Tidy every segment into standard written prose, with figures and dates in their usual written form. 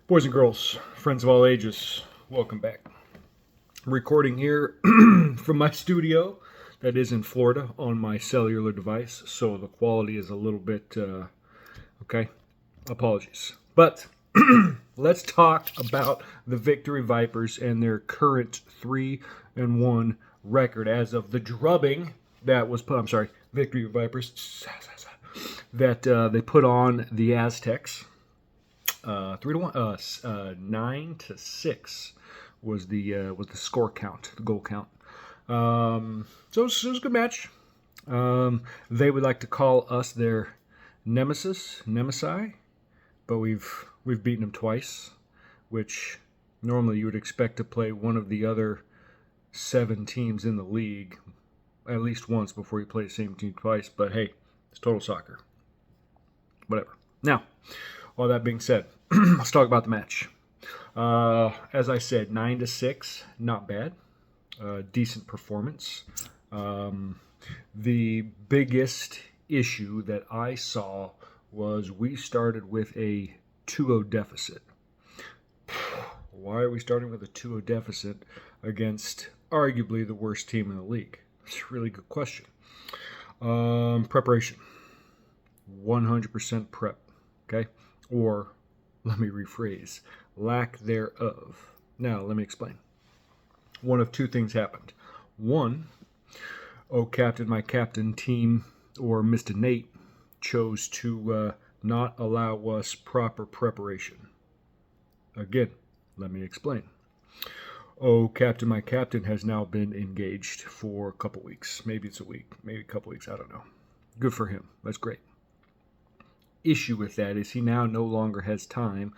Boys and girls, friends of all ages, welcome back. I'm recording here from my studio that is in Florida on my cellular device, so the quality is a little bit, okay, apologies. But let's talk about the Victory Vipers and their current 3-1 record as of the drubbing that was put, I'm sorry, Victory Vipers, that they put on the Aztecs. 3-1, 9-6 was the score count, the goal count. So it was a good match. They would like to call us their nemesi, but we've beaten them twice, which normally you would expect to play one of the other 7 teams in the league at least once before you play the same team twice. But hey, it's total soccer. Whatever. Now, all that being said, let's talk about the match. As I said, 9-6, not bad. Decent performance. The biggest issue that I saw was we started with a 2-0 deficit. Why are we starting with a 2-0 deficit against arguably the worst team in the league? It's a really good question. Preparation. 100% prep. Okay? Or, let me rephrase, lack thereof. Now, let me explain. One of two things happened. One, oh captain, my captain team, or Mr. Nate, chose to not allow us proper preparation. Again, let me explain. Oh captain, my captain has now been engaged for a couple weeks. Maybe it's a week, maybe a couple weeks, I don't know. Good for him. That's great. Issue with that is he now no longer has time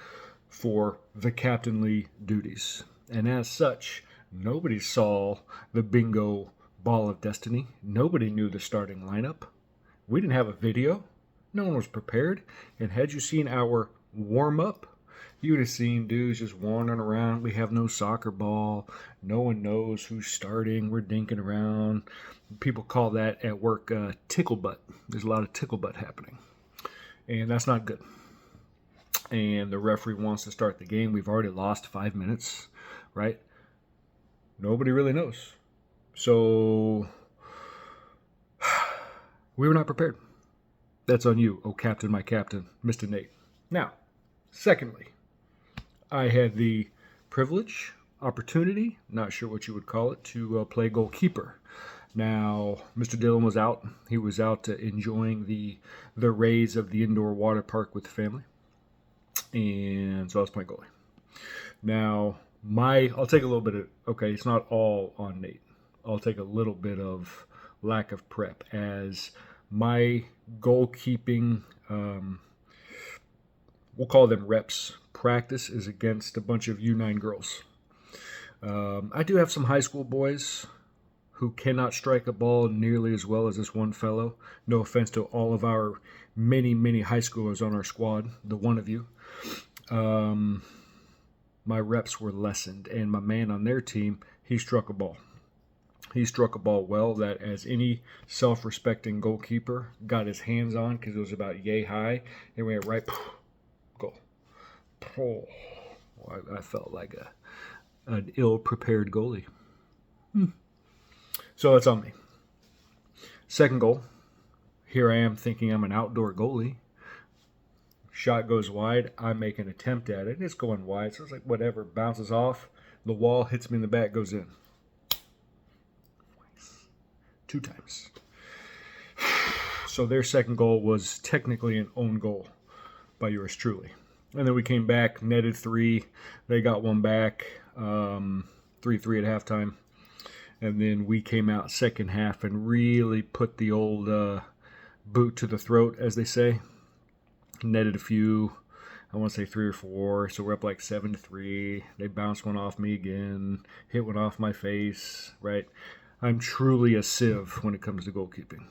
for the captainly duties. And as such, nobody saw the bingo ball of destiny. Nobody knew the starting lineup. We didn't have a video. No one was prepared. And had you seen our warm-up, you would have seen dudes just wandering around. We have no soccer ball. No one knows who's starting. We're dinking around. People call that at work tickle butt. There's a lot of tickle butt happening. And that's not good. And the referee wants to start the game. We've already lost 5 minutes, right? Nobody really knows. So we were not prepared. That's on you, oh captain, my captain, Mr. Nate. Now, secondly, I had the privilege, opportunity, not sure what you would call it, to play goalkeeper. Now, Mr. Dillon was out. He was out enjoying the rays of the indoor water park with the family. And so I was playing goalie. Now, I'll take a little bit of, okay, it's not all on Nate. I'll take a little bit of lack of prep as my goalkeeping, we'll call them reps, practice is against a bunch of U9 girls. I do have some high school boys who cannot strike a ball nearly as well as this one fellow. No offense to all of our many, many high schoolers on our squad, the one of you. My reps were lessened, and my man on their team, he struck a ball. He struck a ball well that as any self-respecting goalkeeper got his hands on because it was about yay high. It went right, goal. Oh, I felt like an ill-prepared goalie. So that's on me. Second goal. Here I am thinking I'm an outdoor goalie. Shot goes wide. I make an attempt at it. It's going wide. So it's like whatever. Bounces off. The wall hits me in the back. Goes in. 2 times. So their second goal was technically an own goal by yours truly. And then we came back, netted 3. They got one back. 3-3 at halftime. And then we came out second half and really put the old boot to the throat, as they say. Netted a few, I want to say 3 or 4. So we're up like 7-3. They bounced one off me again, hit one off my face, right? I'm truly a sieve when it comes to goalkeeping.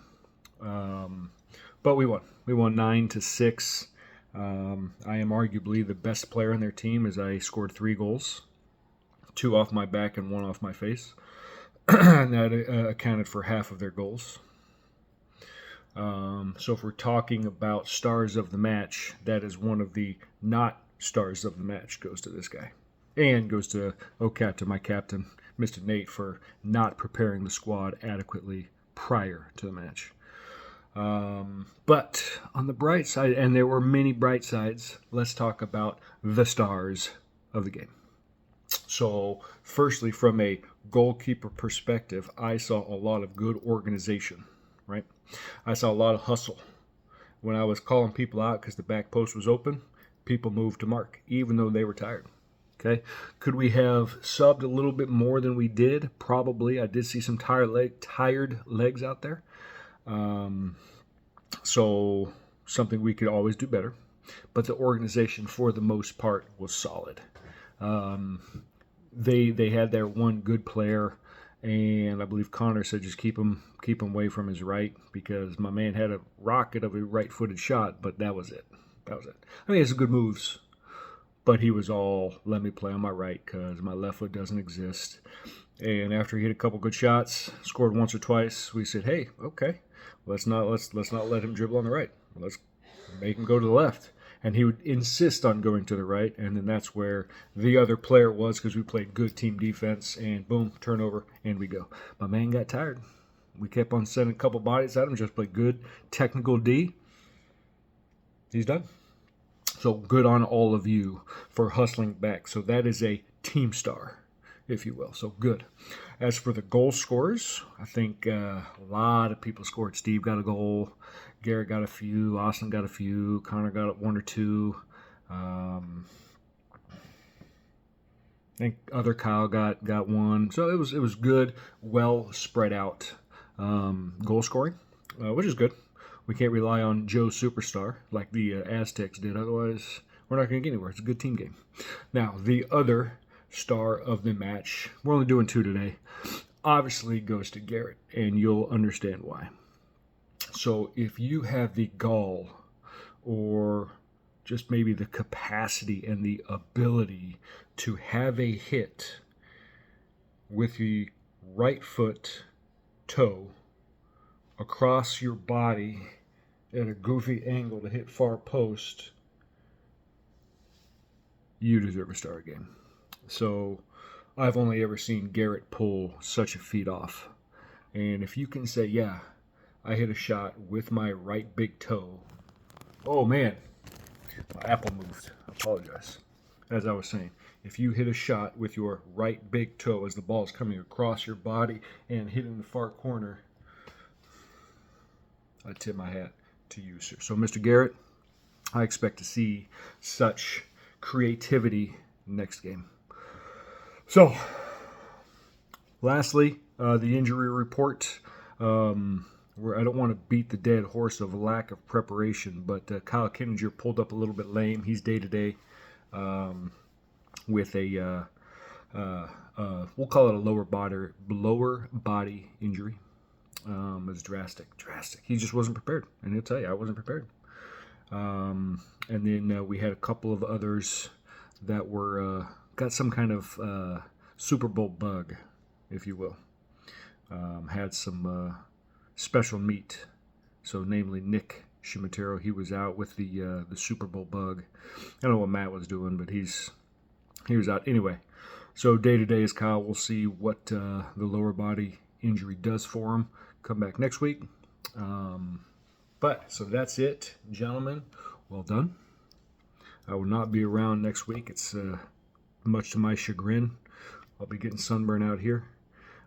But we won. We won 9-6. I am arguably the best player on their team as I scored 3 goals. 2 off my back and 1 off my face. And that accounted for half of their goals. So if we're talking about stars of the match, that is one of the not stars of the match goes to this guy. And goes to Captain, my captain, Mr. Nate, for not preparing the squad adequately prior to the match. But on the bright side, and there were many bright sides, let's talk about the stars of the game. So, firstly, from a goalkeeper perspective, I saw a lot of good organization, right? I saw a lot of hustle. When I was calling people out because the back post was open, people moved to mark, even though they were tired. Okay, could we have subbed a little bit more than we did? Probably. I did see some tired legs out there. So something we could always do better. But the organization, for the most part, was solid. They had their one good player, and I believe Connor said just keep him away from his right, because my man had a rocket of a right-footed shot, but that was it. I mean, it's good moves, but he was all, let me play on my right because my left foot doesn't exist. And after he hit a couple good shots, scored once or twice, we said, hey, okay, let's not let him dribble on the right. Let's make him go to the left. And he would insist on going to the right, and then that's where the other player was, because we played good team defense, and boom, turnover, and we go. My man got tired. We kept on sending a couple bodies at him, just played good technical D. He's done. So good on all of you for hustling back. So that is a team star, if you will. So good. As for the goal scorers, I think a lot of people scored. Steve got a goal. Garrett got a few. Austin got a few. Connor got one or two. I think other Kyle got one. So it was good, well spread out goal scoring, which is good. We can't rely on Joe Superstar like the Aztecs did. Otherwise, we're not going to get anywhere. It's a good team game. Now, the other star of the match, we're only doing two today, obviously goes to Garrett, and you'll understand why. So if you have the gall or just maybe the capacity and the ability to have a hit with the right foot toe across your body at a goofy angle to hit far post, you deserve a star game. So I've only ever seen Garrett pull such a feat off. And if you can say, yeah, I hit a shot with my right big toe. Oh man, my apple moved. I apologize. As I was saying, if you hit a shot with your right big toe as the ball is coming across your body and hitting the far corner, I tip my hat to you, sir. So, Mr. Garrett, I expect to see such creativity next game. So, lastly, the injury report. Where I don't want to beat the dead horse of lack of preparation, but Kyle Kinninger pulled up a little bit lame. He's day-to-day with a, we'll call it a lower body injury. It's drastic. He just wasn't prepared, and he'll tell you, I wasn't prepared. And then we had a couple of others that were got some kind of Super Bowl bug, if you will. Had some special meat. So, namely Nick Shimatero, he was out with the Super Bowl bug. I don't know what Matt was doing, but he was out anyway. So day-to-day is Kyle. We'll see what the lower body injury does for him. Come back next week. So that's it, gentlemen. Well done. I will not be around next week. It's much to my chagrin. I'll be getting sunburn out here.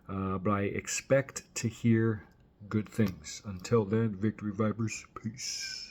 But I expect to hear good things. Until then, Victory Vipers, peace.